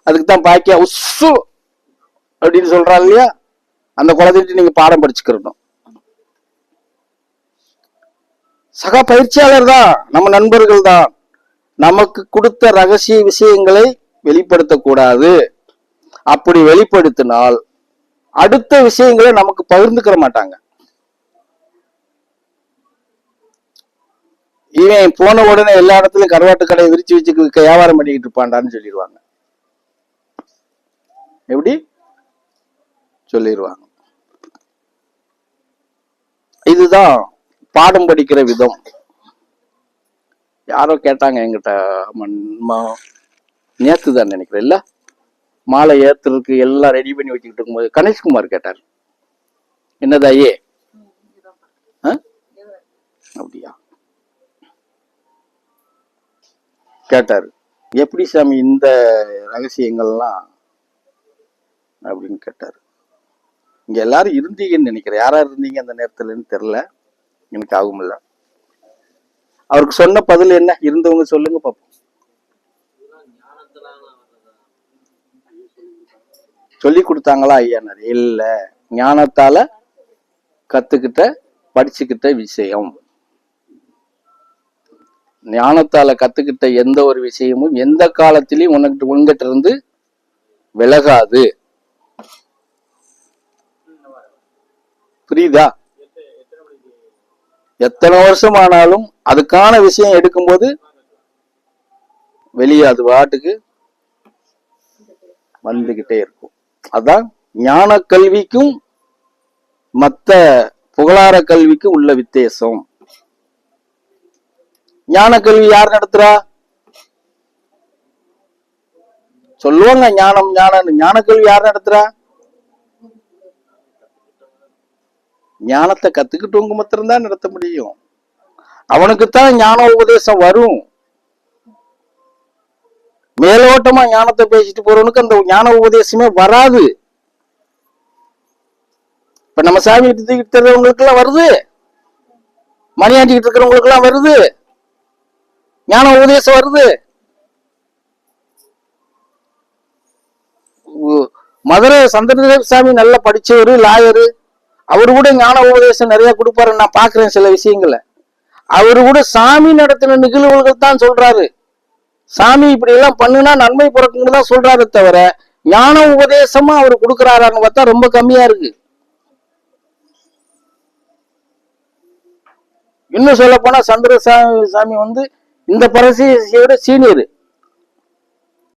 அதுக்குதான் பாக்கியா உசு அப்படின்னு சொல்றா இல்லையா, அந்த குழந்தைகிட்ட நீங்க பாடம் படிச்சுக்கிறணும். சக பயிற்சியாளர் தான், நம்ம நண்பர்கள் தான். நமக்கு கொடுத்த ரகசிய விஷயங்களை வெளிப்படுத்தக்கூடாது. அப்படி வெளிப்படுத்தினால் அடுத்த விஷயங்களை நமக்கு பகிர்ந்துக்கிற மாட்டாங்க. இவன் போன உடனே எல்லா இடத்துலயும் கருவாட்டு கடையை விரிச்சு வச்சு வியாபாரம் பண்ணிக்கிட்டு இருப்பான்டான்னு சொல்லிடுவாங்க. எப்படி சொல்லிடுவாங்க. இதுதான் பாடம் படிக்கிற விதம். யாரோ கேட்டாங்க என்கிட்ட, நேத்து தான் நினைக்கிறேன், இல்ல மாலை ஏத்துறதுக்கு எல்லாம் ரெடி பண்ணி வச்சுக்கிட்டு இருக்கும்போது கணேஷ்குமார் கேட்டார், என்னதாயே அப்படியா கேட்டாரு, எப்படி சாமி இந்த ரகசியங்கள்லாம் அப்படின்னு கேட்டாரு. இங்க எல்லாரும் இருந்தீங்கன்னு நினைக்கிறேன், யாரா இருந்தீங்க அந்த நேரத்துலன்னு தெரியல, எனக்கு ஆகும் இல்ல. அவருக்கு சொன்ன பதில் என்ன, இருந்தவங்க சொல்லுங்க பாப்போம். சொல்லி கொடுத்தாங்களா ஐயானார்? இல்ல, ஞானத்தால கத்துக்கிட்ட படிச்சுக்கிட்ட விஷயம். ஞானத்தால கத்துக்கிட்ட எந்த ஒரு விஷயமும் எந்த காலத்திலையும் உங்ககிட்ட இருந்து விலகாது. புரியுதா? எத்தனை வருஷம் ஆனாலும் அதுக்கான விஷயம் எடுக்கும்போது வெளியே அது வாட்டுக்கு வந்துகிட்டே இருக்கும். அதான் ஞான கல்விக்கும் மத்த புகழார கல்விக்கும் உள்ள வித்தியாசம். ஞான கல்வி யார் நடத்துறா? சொல்லுவாங்க ஞானம் ஞானம். ஞான கல்வி யார் நடத்துறா? ஞானத்தை கத்துக்கிட்டவங்க மாத்திரம்தான் நடத்த முடியும். அவனுக்குத்தான் ஞான உபதேசம் வரும். மேலோட்டமா ஞானத்தை பேசிட்டு போறவனுக்கு அந்த ஞான உபதேசமே வராது. இப்ப நம்ம சாமி தர்றவங்களுக்கு எல்லாம் வருது, மணியாண்டிக்கிட்டு இருக்கிறவங்களுக்கு எல்லாம் வருது, ஞான உபதேசம் வருது. மதுரை சந்திரதேவ சாமி நல்லா படிச்சவரு, லாயரு. அவரு கூட ஞான உபதேசம் நிறைய கொடுப்பாரு, நான் பாக்குறேன் சில விஷயங்களை. அவரு கூட சாமி நடத்தின நிகழ்வுகள் தான் சொல்றாரு. சாமி இப்படி எல்லாம் பண்ணுனா நன்மை பிறக்குன்னு தான் சொல்றாரு தவிர ஞான உபதேசமா அவரு கொடுக்குறாரான்னு பார்த்தா ரொம்ப கம்மியா இருக்கு. இன்னும் சொல்ல போனா சந்திரசாமி இந்த பரசியோட சீனியர்.